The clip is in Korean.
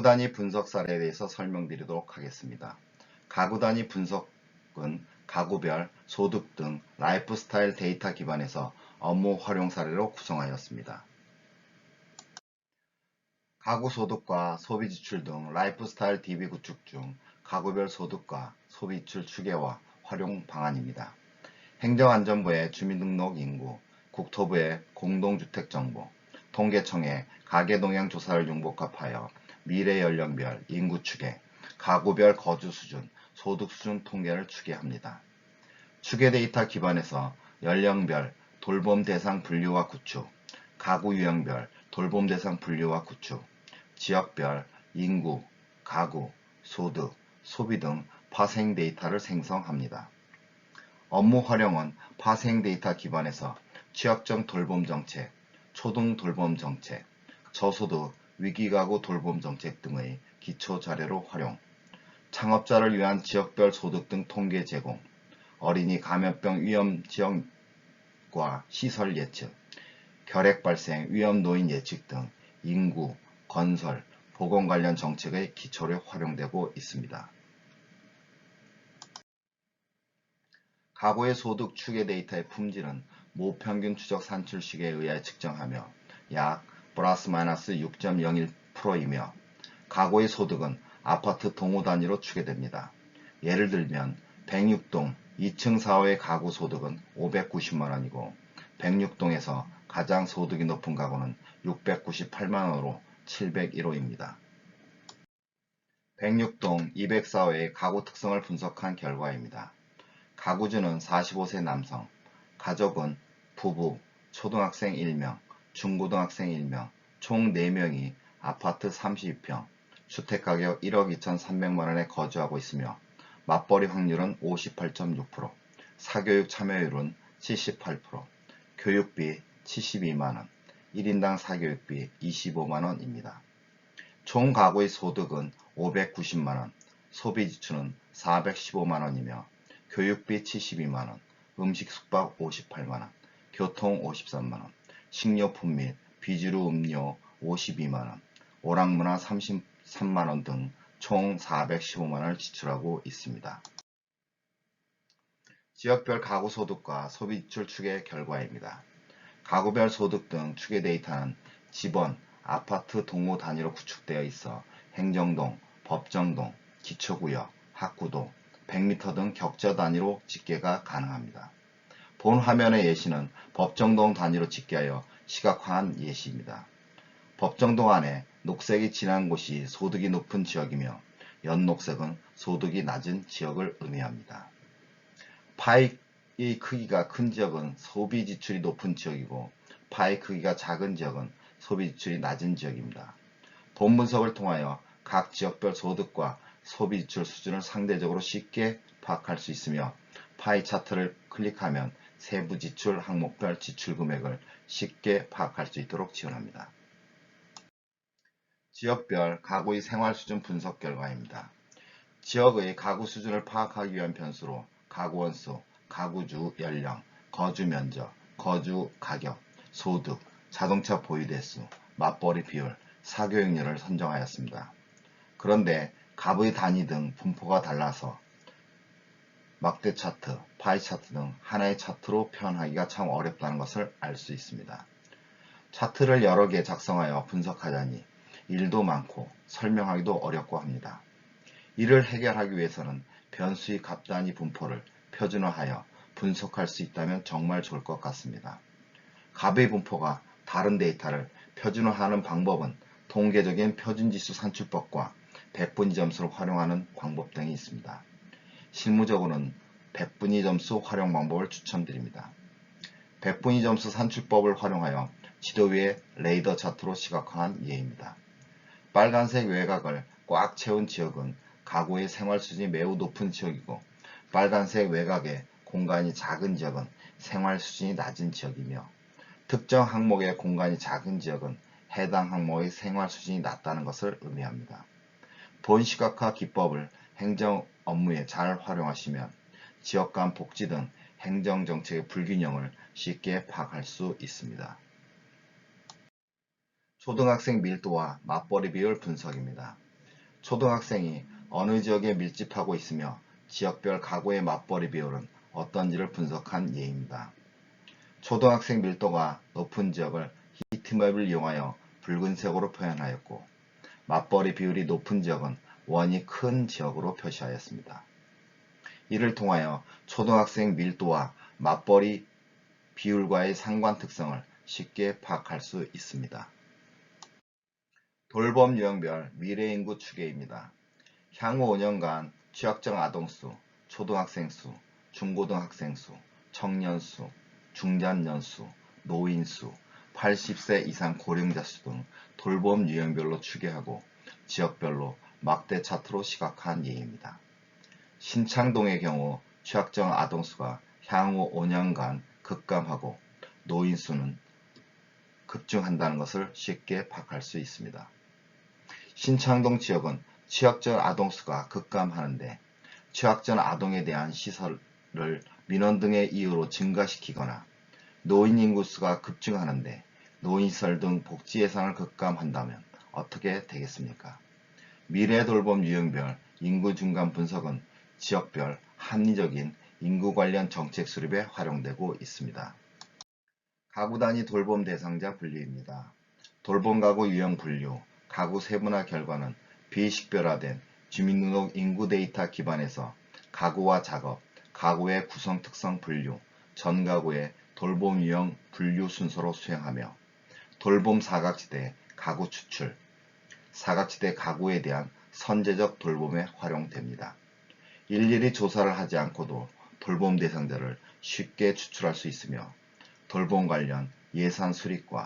단위 분석 사례에 대해서 설명드리도록 하겠습니다. 가구 단위 분석은 가구별, 소득 등 라이프 스타일 데이터 기반에서 업무 활용 사례로 구성하였습니다. 가구 소득과 소비 지출 등 라이프 스타일 DB 구축 중 가구별 소득과 소비 지출 추계와 활용 방안입니다. 행정안전부의 주민등록 인구, 국토부의 공동주택정보, 통계청의 가계동향 조사를 융복합하여 미래 연령별 인구 추계, 가구별 거주 수준, 소득 수준 통계를 추계합니다. 추계 데이터 기반에서 연령별 돌봄 대상 분류와 구축, 가구 유형별 돌봄 대상 분류와 구축, 지역별 인구, 가구, 소득, 소비 등 파생 데이터를 생성합니다. 업무 활용은 파생 데이터 기반에서 취약점 돌봄 정책, 초등 돌봄 정책, 저소득 위기가구 돌봄 정책 등의 기초 자료로 활용, 창업자를 위한 지역별 소득 등 통계 제공, 어린이 감염병 위험 지역과 시설 예측, 결핵 발생 위험 노인 예측 등 인구, 건설, 보건 관련 정책의 기초로 활용되고 있습니다. 가구의 소득 추계 데이터의 품질은 모평균 추적 산출식에 의해 측정하며 약 플러스 마이너스 6.01%이며 가구의 소득은 아파트 동호 단위로 추계됩니다. 예를 들면 106동 2층 4호의 가구 소득은 590만원이고 106동에서 가장 소득이 높은 가구는 698만원으로 701호입니다. 106동 204호의 가구 특성을 분석한 결과입니다. 가구주는 45세 남성, 가족은 부부, 초등학생 1명, 중고등학생 1명, 총 4명이 아파트 32평, 주택가격 1억 2,300만원에 거주하고 있으며 맞벌이 확률은 58.6%, 사교육 참여율은 78%, 교육비 72만원, 1인당 사교육비 25만원입니다. 총 가구의 소득은 590만원, 소비 지출은 415만원이며 교육비 72만원, 음식 숙박 58만원, 교통 53만원, 식료품 및 비주류 음료 52만원, 오락문화 33만원 등 총 415만원을 지출하고 있습니다. 지역별 가구 소득과 소비 지출 추계 결과입니다. 가구별 소득 등 추계 데이터는 집원, 아파트 동호 단위로 구축되어 있어 행정동, 법정동, 기초구역, 학구도, 100m 등 격자 단위로 집계가 가능합니다. 본 화면의 예시는 법정동 단위로 집계하여 시각화한 예시입니다. 법정동 안에 녹색이 진한 곳이 소득이 높은 지역이며 연녹색은 소득이 낮은 지역을 의미합니다. 파이의 크기가 큰 지역은 소비 지출이 높은 지역이고 파이 크기가 작은 지역은 소비 지출이 낮은 지역입니다. 본 분석을 통하여 각 지역별 소득과 소비 지출 수준을 상대적으로 쉽게 파악할 수 있으며 파이 차트를 클릭하면 세부 지출 항목별 지출 금액을 쉽게 파악할 수 있도록 지원합니다. 지역별 가구의 생활 수준 분석 결과입니다. 지역의 가구 수준을 파악하기 위한 변수로 가구 원수, 가구주 연령, 거주 면적, 거주 가격, 소득, 자동차 보유 대수, 맞벌이 비율, 사교육률을 선정하였습니다. 그런데 값의 단위 등 분포가 달라서 막대 차트, 파이 차트 등 하나의 차트로 표현하기가 참 어렵다는 것을 알 수 있습니다. 차트를 여러 개 작성하여 분석하자니 일도 많고 설명하기도 어렵고 합니다. 이를 해결하기 위해서는 변수의 값 단위 분포를 표준화하여 분석할 수 있다면 정말 좋을 것 같습니다. 값의 분포가 다른 데이터를 표준화하는 방법은 통계적인 표준지수 산출법과 백분위 점수를 활용하는 방법 등이 있습니다. 실무적으로는 백분위 점수 활용 방법을 추천드립니다. 백분위 점수 산출법을 활용하여 지도 위에 레이더 차트로 시각화한 예입니다. 빨간색 외곽을 꽉 채운 지역은 가구의 생활 수준이 매우 높은 지역이고 빨간색 외곽의 공간이 작은 지역은 생활 수준이 낮은 지역이며 특정 항목의 공간이 작은 지역은 해당 항목의 생활 수준이 낮다는 것을 의미합니다. 본 시각화 기법을 행정 업무에 잘 활용하시면 지역 간 복지 등 행정정책의 불균형을 쉽게 파악할 수 있습니다. 초등학생 밀도와 맞벌이 비율 분석입니다. 초등학생이 어느 지역에 밀집하고 있으며 지역별 가구의 맞벌이 비율은 어떤지를 분석한 예입니다. 초등학생 밀도가 높은 지역을 히트맵을 이용하여 붉은색으로 표현하였고, 맞벌이 비율이 높은 지역은 원이 큰 지역으로 표시하였습니다. 이를 통하여 초등학생 밀도와 맞벌이 비율과의 상관 특성을 쉽게 파악할 수 있습니다. 돌봄 유형별 미래인구 추계입니다. 향후 5년간 취약정 아동수, 초등학생 수, 중고등학생 수, 청년 수, 중장년 수, 노인 수, 80세 이상 고령자 수 등 돌봄 유형별로 추계하고 지역별로 막대 차트로 시각한 예입니다. 신창동의 경우 취약정 아동수가 향후 5년간 급감하고 노인 수는 급증한다는 것을 쉽게 파악할 수 있습니다. 신창동 지역은 취약전 아동수가 급감하는데 취약전 아동에 대한 시설을 민원 등의 이유로 증가시키거나 노인 인구수가 급증하는데 노인시설 등 복지 예산을 급감한다면 어떻게 되겠습니까? 미래 돌봄 유형별 인구 중간 분석은 지역별 합리적인 인구 관련 정책 수립에 활용되고 있습니다. 가구 단위 돌봄 대상자 분류입니다. 돌봄 가구 유형 분류, 가구 세분화 결과는 비식별화된 주민등록 인구 데이터 기반에서 가구와 작업, 가구의 구성 특성 분류, 전 가구의 돌봄 유형 분류 순서로 수행하며 돌봄 사각지대 가구 추출, 사각지대 가구에 대한 선제적 돌봄에 활용됩니다. 일일이 조사를 하지 않고도 돌봄 대상자를 쉽게 추출할 수 있으며 돌봄 관련 예산 수립과